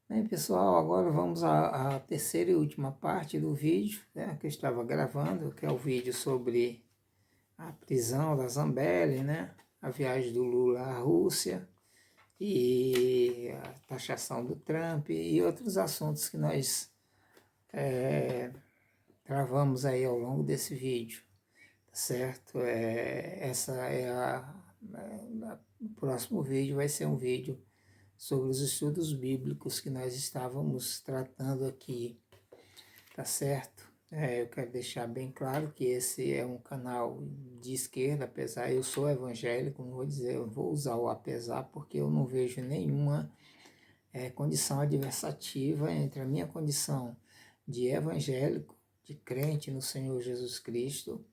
Bem, pessoal, agora vamos à terceira e última parte do vídeo, né, que eu estava gravando, que é o vídeo sobre a prisão da Zambelli, né, a viagem do Lula à Rússia e a taxação do Trump e outros assuntos que nós gravamos aí ao longo desse vídeo, tá certo? O próximo vídeo vai ser um vídeo sobre os estudos bíblicos que nós estávamos tratando aqui, tá certo? Eu quero deixar bem claro que esse é um canal de esquerda, apesar eu sou evangélico, não vou dizer, eu vou usar o apesar porque eu não vejo nenhuma condição adversativa entre a minha condição de evangélico, de crente no Senhor Jesus Cristo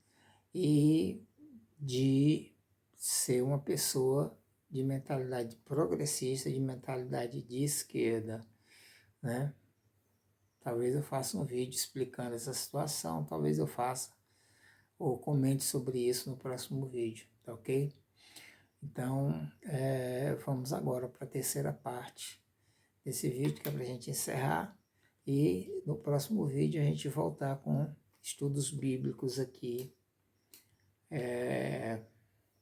e de ser uma pessoa de mentalidade progressista, de mentalidade de esquerda, né? Talvez eu faça um vídeo explicando essa situação, talvez eu faça ou comente sobre isso no próximo vídeo, tá ok? Então, vamos agora para a terceira parte desse vídeo, que é para a gente encerrar, e no próximo vídeo a gente voltar com estudos bíblicos aqui.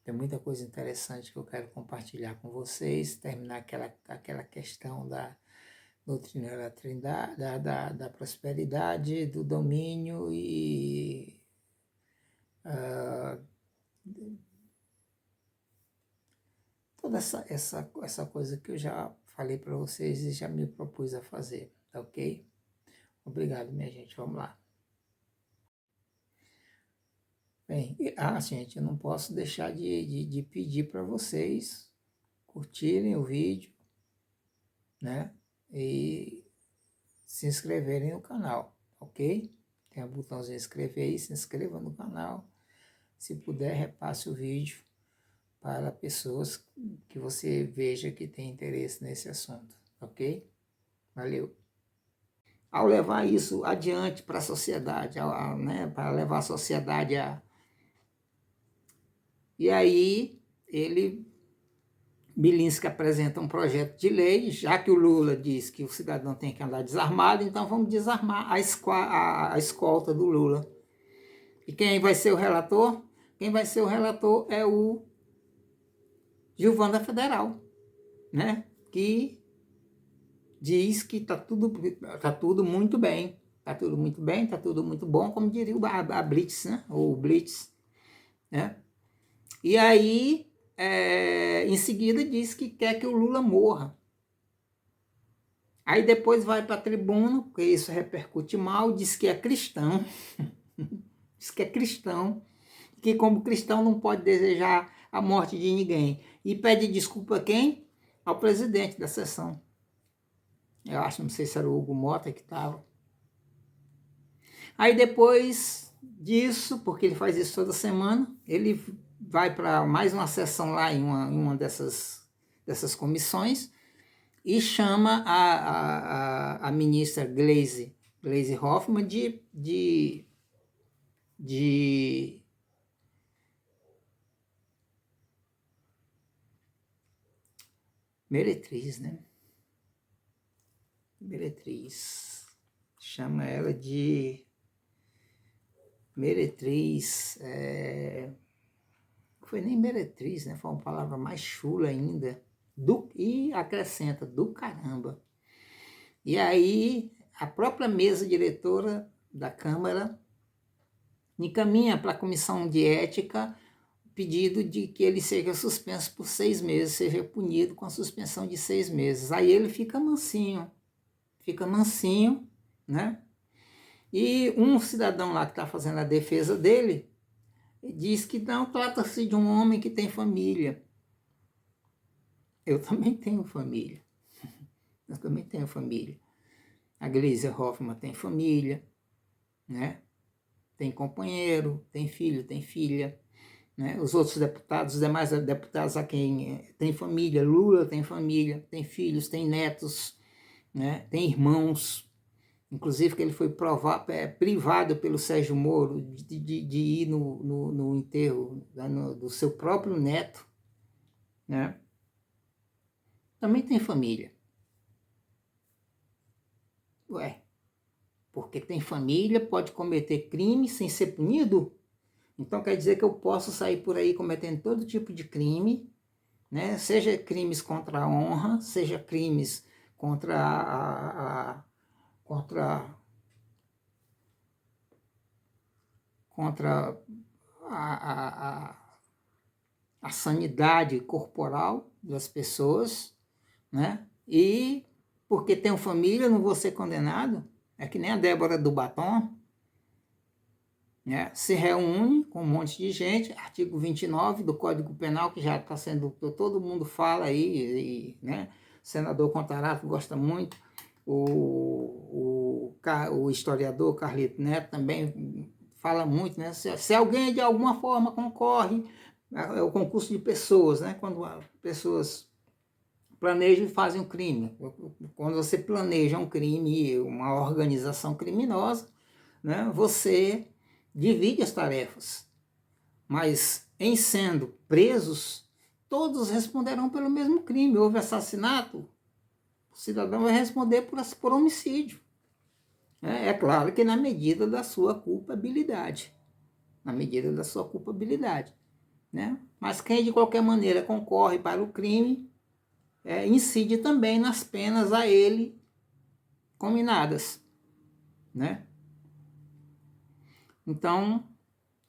Tem muita coisa interessante que eu quero compartilhar com vocês, terminar aquela questão da doutrina da trindade, da prosperidade, do domínio e toda essa coisa que eu já falei para vocês e já me propus a fazer, tá ok? Obrigado, minha gente, vamos lá. Bem, gente, eu não posso deixar de pedir para vocês curtirem o vídeo, né? E se inscreverem no canal, ok? Tem o botãozinho inscrever aí, se inscreva no canal. Se puder, repasse o vídeo para pessoas que você veja que tem interesse nesse assunto, ok? Valeu! Ao levar isso adiante para a sociedade, né, para levar a sociedade a... E aí, Bilinski apresenta um projeto de lei, já que o Lula diz que o cidadão tem que andar desarmado, então vamos desarmar a escolta do Lula. E quem vai ser o relator? Quem vai ser o relator é o Gilvan da Federal, né? Que diz que tá tudo muito bem, tá tudo muito bem, tá tudo muito bom, como diria a Blitz, né? Ou Blitz, né? E aí, em seguida, diz que quer que o Lula morra. Aí depois vai para a tribuna, porque isso repercute mal, diz que é cristão, diz que é cristão, que como cristão não pode desejar a morte de ninguém. E pede desculpa a quem? Ao presidente da sessão. Eu acho, não sei se era o Hugo Mota que estava. Aí depois disso, porque ele faz isso toda semana, ele vai para mais uma sessão lá em uma dessas comissões e chama a ministra Gleisi Hoffmann de meretriz, né? Meretriz. Chama ela de meretriz. Foi nem meretriz, né? Foi uma palavra mais chula ainda. E acrescenta, do caramba. E aí, a própria mesa diretora da Câmara encaminha para a Comissão de Ética o pedido de que ele seja suspenso por 6 meses, seja punido com a suspensão de 6 meses. Aí ele fica mansinho, né? E um cidadão lá que está fazendo a defesa dele diz que não, trata-se de um homem que tem família. Eu também tenho família. Eu também tenho família. A Gleisi Hoffmann tem família, né? Tem companheiro, tem filho, tem filha. Né? Os outros deputados, os demais deputados a quem tem família, Lula tem família, tem filhos, tem netos, né? Tem irmãos. Inclusive que ele foi privado pelo Sérgio Moro de ir no enterro do seu próprio neto, né? Também tem família. Ué, porque tem família, pode cometer crime sem ser punido? Então quer dizer que eu posso sair por aí cometendo todo tipo de crime, né? Seja crimes contra a honra, seja crimes contra contra, contra a sanidade corporal das pessoas, né? E porque tenho família, não vou ser condenado. É que nem a Débora do Batom, né? Se reúne com um monte de gente, artigo 29 do Código Penal, que já está sendo, todo mundo fala aí, né? O senador Contarato gosta muito, o historiador Carlito Neto também fala muito, né? Se alguém de alguma forma concorre, é o concurso de pessoas, né? Quando pessoas planejam e fazem um crime. Quando você planeja um crime, uma organização criminosa, né? Você divide as tarefas, mas em sendo presos, todos responderão pelo mesmo crime. Houve assassinato, o cidadão vai responder por homicídio. É claro que na medida da sua culpabilidade. Na medida da sua culpabilidade. Né? Mas quem de qualquer maneira concorre para o crime, incide também nas penas a ele cominadas. Né? Então,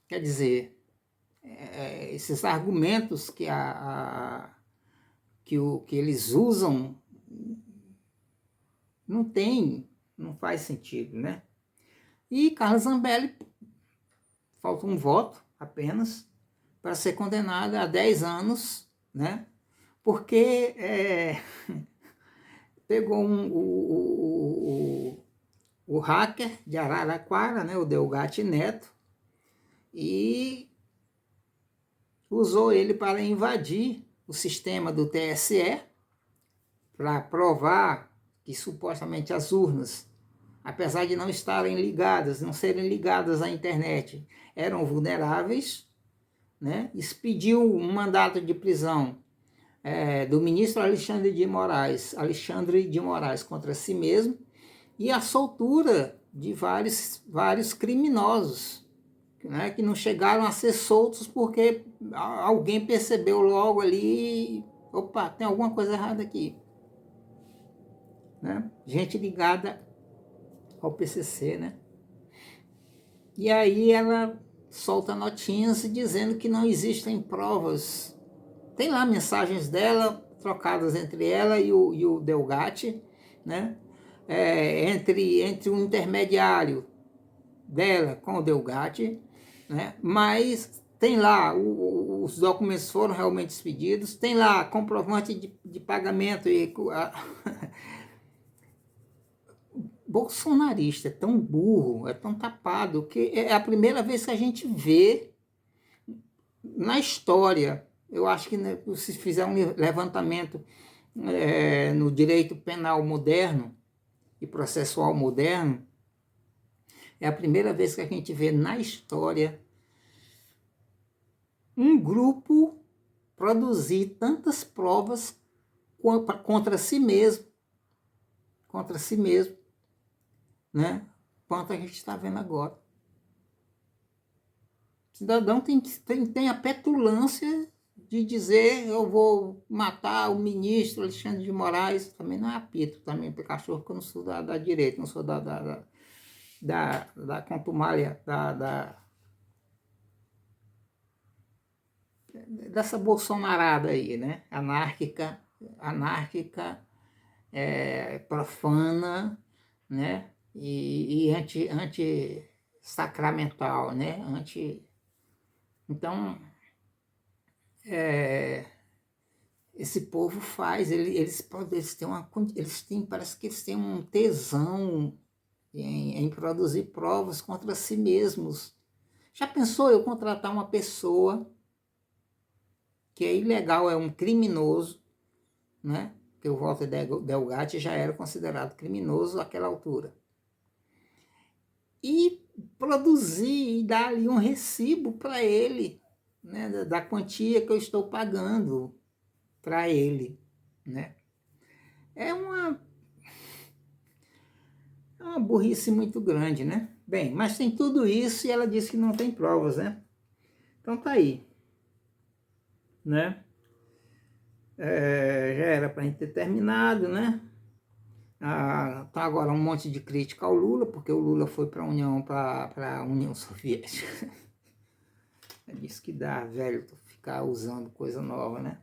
quer dizer, esses argumentos que eles usam não faz sentido, né? E Carla Zambelli, falta um voto apenas para ser condenada a 10 anos, né? Porque pegou o hacker de Araraquara, né? O Delgatti Neto, e usou ele para invadir o sistema do TSE, para provar que supostamente as urnas, apesar de não estarem ligadas, não serem ligadas à internet, eram vulneráveis, né? Expediu um mandato de prisão do ministro Alexandre de Moraes contra si mesmo, e a soltura de vários criminosos, né, que não chegaram a ser soltos porque alguém percebeu logo ali, opa, tem alguma coisa errada aqui. Né? Gente ligada ao PCC, né? E aí ela solta notinhas dizendo que não existem provas. Tem lá mensagens dela trocadas entre ela e o Delgatti, né? Entre um intermediário dela com o Delgatti, né? Mas tem lá, os documentos foram realmente expedidos, tem lá comprovante de pagamento e bolsonarista é tão burro, é tão tapado, que é a primeira vez que a gente vê na história. Eu acho que, né, se fizer um levantamento no direito penal moderno e processual moderno, é a primeira vez que a gente vê na história um grupo produzir tantas provas contra si mesmo, né? Quanto a gente está vendo agora. O cidadão tem a petulância de dizer: eu vou matar o ministro Alexandre de Moraes. Também não é apito, também é cachorro, porque eu não sou da direita, não sou da contumália, dessa bolsonarada aí, né? Anárquica, profana, né? E anti-sacramental, né? Então, esse povo faz, parece que eles têm um tesão em produzir provas contra si mesmos. Já pensou eu contratar uma pessoa que é ilegal, é um criminoso, né? Porque o Walter Delgatti já era considerado criminoso àquela altura. E produzir e dar ali um recibo para ele, né? Da quantia que eu estou pagando para ele, né? É uma burrice muito grande, né? Bem, mas tem tudo isso e ela disse que não tem provas, né? Então tá aí, né? Já era para a gente ter terminado, né? Tá agora um monte de crítica ao Lula, porque o Lula foi para a União Soviética. Diz que dá, velho, ficar usando coisa nova, né?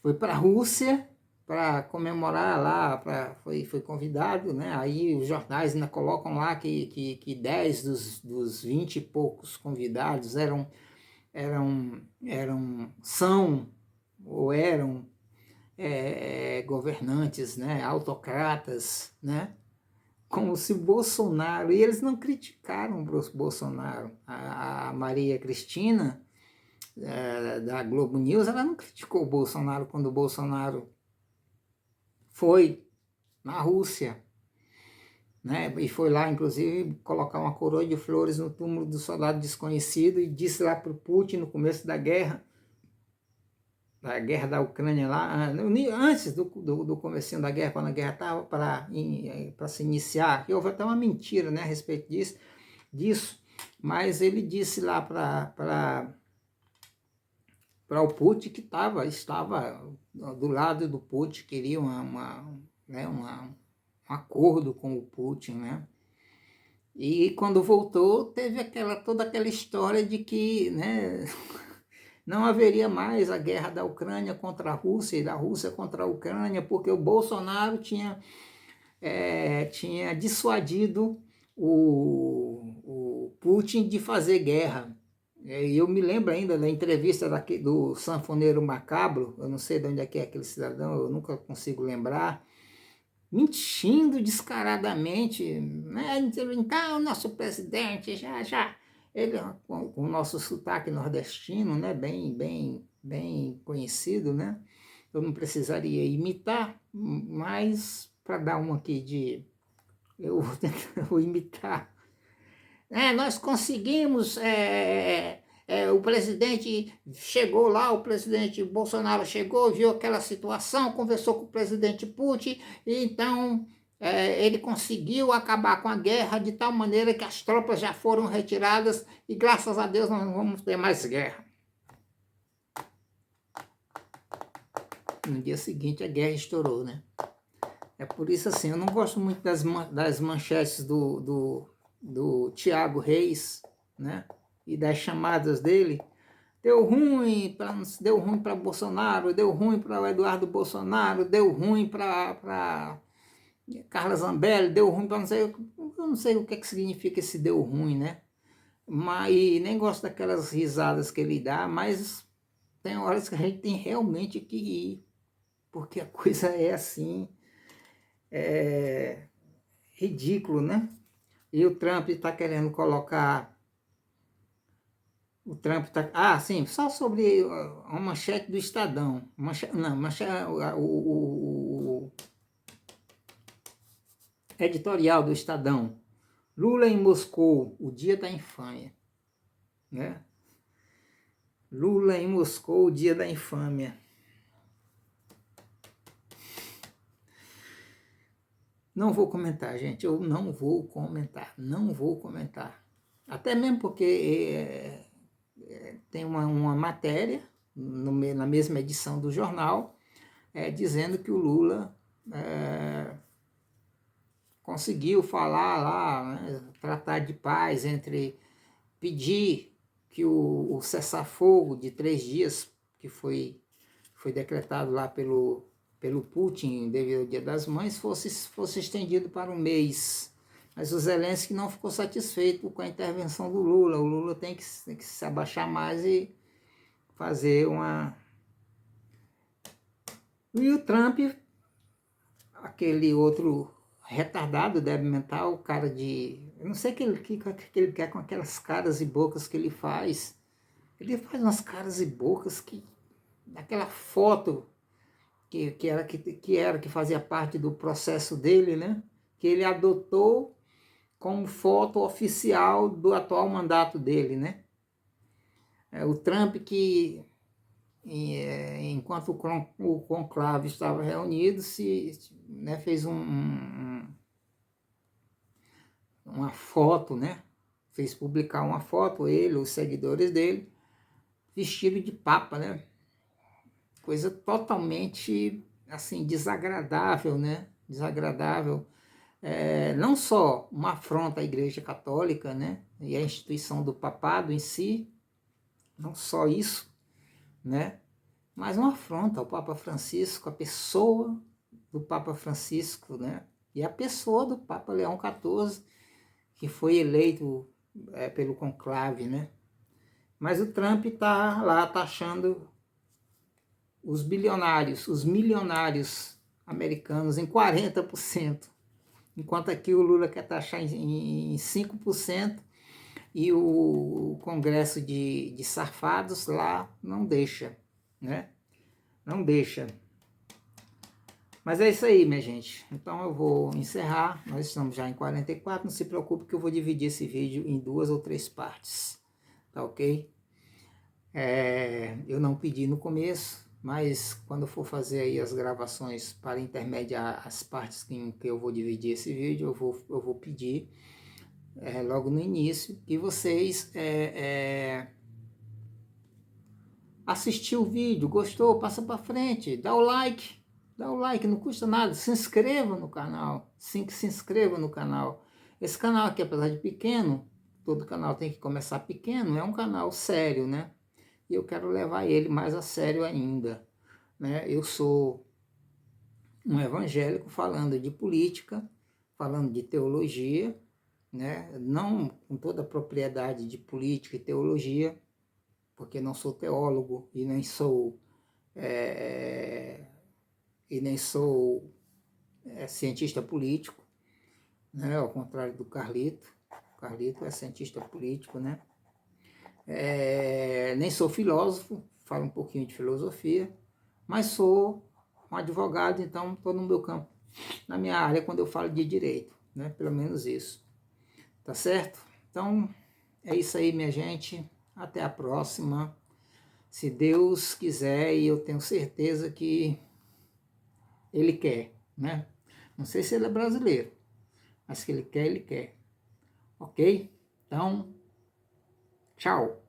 Foi para a Rússia para comemorar lá, foi convidado, né? Aí os jornais ainda colocam lá que 10 dos 20 e poucos convidados são ou eram governantes, né? Autocratas, né? Como se Bolsonaro, e eles não criticaram o Bolsonaro. A Maria Cristina, da Globo News, ela não criticou o Bolsonaro quando o Bolsonaro foi na Rússia, né? E foi lá, inclusive, colocar uma coroa de flores no túmulo do soldado desconhecido e disse lá para o Putin, no começo da guerra da Ucrânia lá, antes do comecinho da guerra, quando a guerra estava para se iniciar, e houve até uma mentira, né, a respeito disso, mas ele disse lá para o Putin que estava do lado do Putin, queria um acordo com o Putin, né? E quando voltou, teve toda aquela história de que, né, não haveria mais a guerra da Ucrânia contra a Rússia e da Rússia contra a Ucrânia, porque o Bolsonaro tinha dissuadido o Putin de fazer guerra. E eu me lembro ainda da entrevista do sanfoneiro Macabro, eu não sei de onde é que é aquele cidadão, eu nunca consigo lembrar, mentindo descaradamente, né? Então, o nosso presidente já ele com o nosso sotaque nordestino, né? Bem conhecido, né? Eu não precisaria imitar, mas para dar um aqui eu vou imitar. Nós conseguimos, o presidente chegou lá, o presidente Bolsonaro chegou, viu aquela situação, conversou com o presidente Putin, e então ele conseguiu acabar com a guerra de tal maneira que as tropas já foram retiradas e graças a Deus nós não vamos ter mais guerra. No dia seguinte a guerra estourou, né? É por isso assim, eu não gosto muito das manchetes do Thiago Reis, né? E das chamadas dele. Deu ruim para Bolsonaro, deu ruim para o Eduardo Bolsonaro, deu ruim para Carla Zambelli, deu ruim para eu não sei o que significa esse deu ruim, né? Mas nem gosto daquelas risadas que ele dá, mas tem horas que a gente tem realmente que ir, porque a coisa é assim, ridículo, né? E o Trump está querendo colocar. O Trump está. Sim, só sobre a manchete do Estadão. O editorial do Estadão. Lula em Moscou, o dia da infâmia. Né? Lula em Moscou, o dia da infâmia. Não vou comentar, gente. Eu não vou comentar. Não vou comentar. Até mesmo porque tem uma matéria na mesma edição do jornal dizendo que o Lula conseguiu falar lá, né, tratar de paz pedir que o cessar-fogo de 3 dias que foi decretado lá pelo Putin devido ao Dia das Mães fosse estendido para um mês. Mas o Zelensky não ficou satisfeito com a intervenção do Lula. O Lula tem que se abaixar mais e fazer uma... E o Trump, aquele outro retardado, débil mental, cara de... Eu não sei o que ele quer com aquelas caras e bocas que ele faz. Ele faz umas caras e bocas que... Aquela foto que fazia parte do processo dele, né? Que ele adotou como foto oficial do atual mandato dele, né? O Trump que, enquanto o conclave estava reunido, fez uma foto, né? Fez publicar uma foto, ele, os seguidores dele, vestido de papa, né? Coisa totalmente, assim, desagradável, né? Desagradável. Não só uma afronta à Igreja Católica, né? E à instituição do papado em si, não só isso, né? Mas uma afronta ao Papa Francisco, a pessoa do Papa Francisco, né? E a pessoa do Papa Leão XIV, que foi eleito pelo conclave, né? Mas o Trump está lá taxando os bilionários, os milionários americanos em 40%, enquanto aqui o Lula quer taxar em 5%, e o Congresso de safados lá não deixa, né? Não deixa. Mas é isso aí, minha gente. Então eu vou encerrar. Nós estamos já em 44. Não se preocupe que eu vou dividir esse vídeo em 2 ou 3 partes. Tá ok? Eu não pedi no começo, mas quando eu for fazer aí as gravações para intermediar as partes em que eu vou dividir esse vídeo, eu vou pedir logo no início que vocês assistiu o vídeo, gostou, passa para frente, dá o like, não custa nada, se inscreva no canal, sim, que se inscreva no canal. Esse canal aqui, apesar de pequeno, todo canal tem que começar pequeno, é um canal sério, né? E eu quero levar ele mais a sério ainda, né? Eu sou um evangélico falando de política, falando de teologia, né? Não com toda a propriedade de política e teologia, porque não sou teólogo e nem sou cientista político, né? Ao contrário do Carlito. O Carlito é cientista político, né? Nem sou filósofo, falo um pouquinho de filosofia, mas sou um advogado, então estou no meu campo, na minha área, quando eu falo de direito, né? Pelo menos isso. Tá certo? Então, é isso aí, minha gente. Até a próxima. Se Deus quiser, e eu tenho certeza que Ele quer, né? Não sei se Ele é brasileiro, mas que Ele quer, Ele quer. Ok? Então, tchau.